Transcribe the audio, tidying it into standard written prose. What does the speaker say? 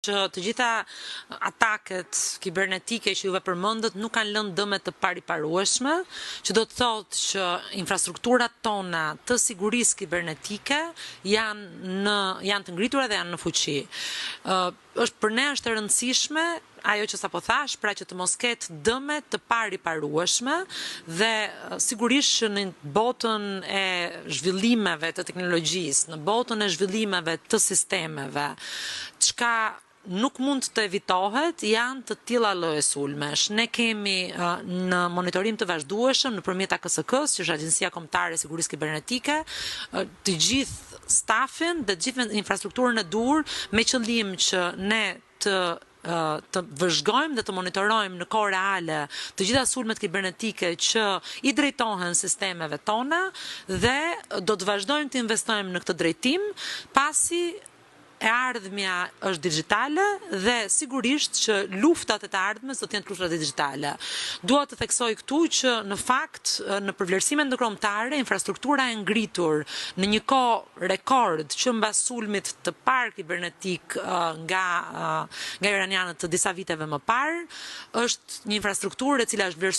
që të gjitha ataket kibernetike që juve përmendët nuk kanë lënë dëme të pariparueshme, që do të thotë që infrastrukturat tona të sigurisë kibernetike janë të ngritura dhe janë në fuqi. Për ne është e rëndësishme ajo që sapo thash, pra që të mos ketë dëme të pariparueshme dhe sigurisht që në botën e zhvillimeve të teknologjisë, në botën e zhvillimeve të sistemeve, çka nuk mund të evitohet janë të tilla lloje sulmesh. Ne kemi në monitorim të vazhdueshëm nëpërmjet AKSK-s, që është Agjencia Kombëtare e Sigurisë Kibernetike, të gjithë stafin dhe të gjithë infrastrukturën e dur me qëllim që ne të vëzhgojmë dhe të monitorojmë në kohë reale të gjitha sulmet kibernetike që i drejtohen sistemeve tona dhe do të vazhdojmë të investojmë në këtë drejtim, pasi e ardhmja është digjitale dhe sigurisht që luftat e të ardhmes do të jenë luftat digjitale. Dua të theksoj këtu që në fakt në përvlerësimet ndërkombëtare infrastruktura e ngritur në një kohë rekord që mbas sulmit të parë kibernetik nga iranianët të disa viteve më parë është një infrastrukturë e cila është